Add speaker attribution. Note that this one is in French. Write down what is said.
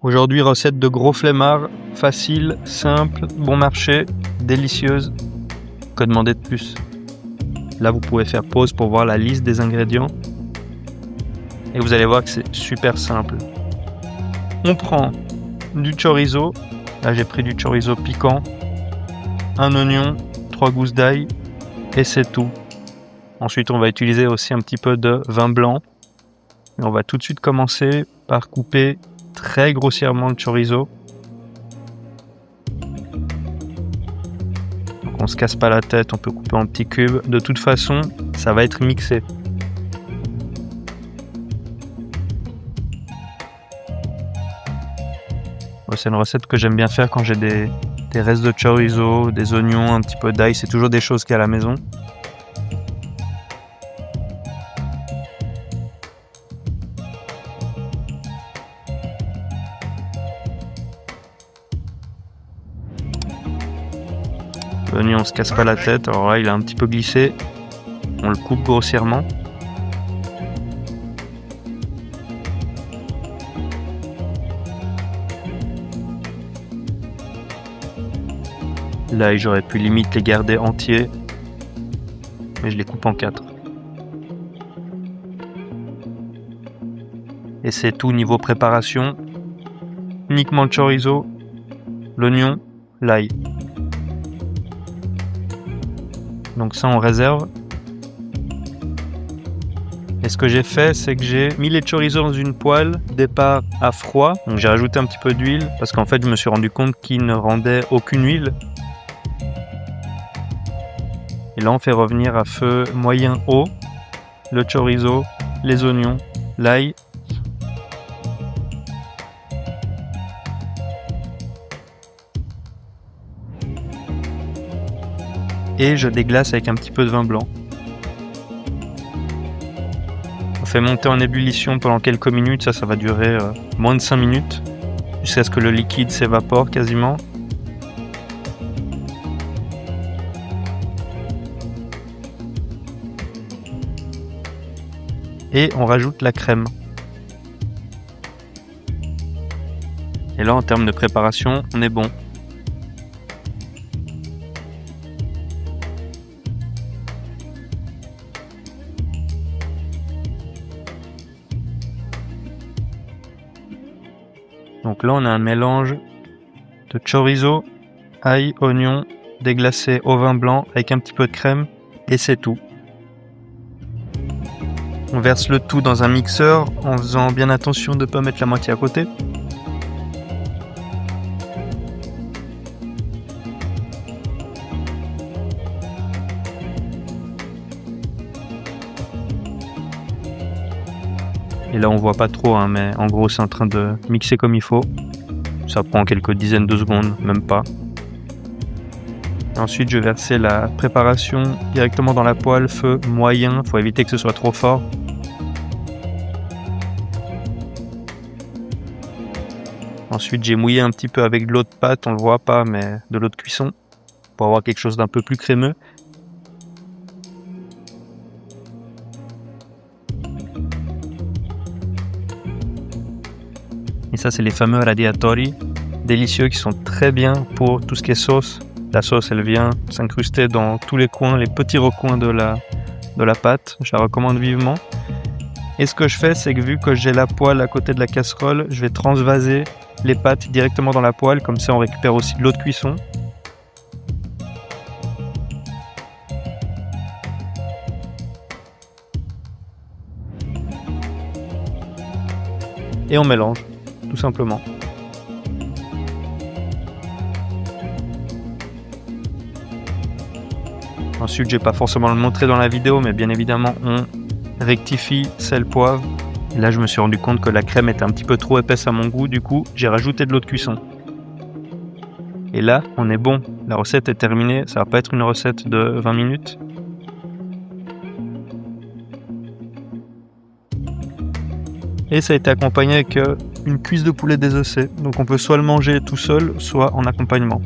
Speaker 1: Aujourd'hui, recette de gros flemmards, facile, simple, bon marché, délicieuse. Que demander de plus? Là, vous pouvez faire pause pour voir la liste des ingrédients. Et vous allez voir que c'est super simple. On prend du chorizo. Là, j'ai pris du chorizo piquant, un oignon, 3 gousses d'ail et c'est tout. Ensuite, on va utiliser aussi un petit peu de vin blanc. Et on va tout de suite commencer par couper très grossièrement le chorizo. Donc on se casse pas la tête, on peut couper en petits cubes. De toute façon, ça va être mixé. C'est une recette que j'aime bien faire quand j'ai des restes de chorizo, des oignons, un petit peu d'ail. C'est toujours des choses qu'il y a à la maison. L'oignon, on se casse pas la tête. Alors là, il a un petit peu glissé. On le coupe grossièrement. Là, j'aurais pu limite les garder entiers, mais je les coupe en 4. Et c'est tout niveau préparation. Uniquement le chorizo, l'oignon, l'ail. Donc ça, on réserve. Et ce que j'ai fait, c'est que j'ai mis les chorizos dans une poêle, départ à froid. Donc j'ai rajouté un petit peu d'huile, parce qu'en fait, je me suis rendu compte qu'il ne rendait aucune huile. Et là, on fait revenir à feu moyen haut le chorizo, les oignons, l'ail. Et je déglace avec un petit peu de vin blanc. On fait monter en ébullition pendant quelques minutes, ça va durer moins de 5 minutes, jusqu'à ce que le liquide s'évapore quasiment. Et on rajoute la crème. Et là, en termes de préparation, on est bon. Donc là, on a un mélange de chorizo, ail, oignon, déglacé au vin blanc avec un petit peu de crème et c'est tout. On verse le tout dans un mixeur en faisant bien attention de ne pas mettre la moitié à côté. Et là on voit pas trop, mais en gros c'est en train de mixer comme il faut. Ça prend quelques dizaines de secondes, même pas. Ensuite je vais verser la préparation directement dans la poêle, feu moyen, faut éviter que ce soit trop fort. Ensuite j'ai mouillé un petit peu avec de l'eau de pâte, on le voit pas, mais de l'eau de cuisson, pour avoir quelque chose d'un peu plus crémeux. Et ça c'est les fameux radiatori, délicieux, qui sont très bien pour tout ce qui est sauce. La sauce, elle vient s'incruster dans tous les coins, les petits recoins de la pâte. Je la recommande vivement. Et ce que je fais, c'est que vu que j'ai la poêle à côté de la casserole, je vais transvaser les pâtes directement dans la poêle. Comme ça, on récupère aussi de l'eau de cuisson. Et on mélange, tout simplement. Ensuite, je vais pas forcément le montrer dans la vidéo, mais bien évidemment, on rectifie sel, poivre. Et là, je me suis rendu compte que la crème était un petit peu trop épaisse à mon goût. Du coup, j'ai rajouté de l'eau de cuisson. Et là, on est bon. La recette est terminée. Ça va pas être une recette de 20 minutes. Et ça a été accompagné avec une cuisse de poulet désossé. Donc on peut soit le manger tout seul, soit en accompagnement.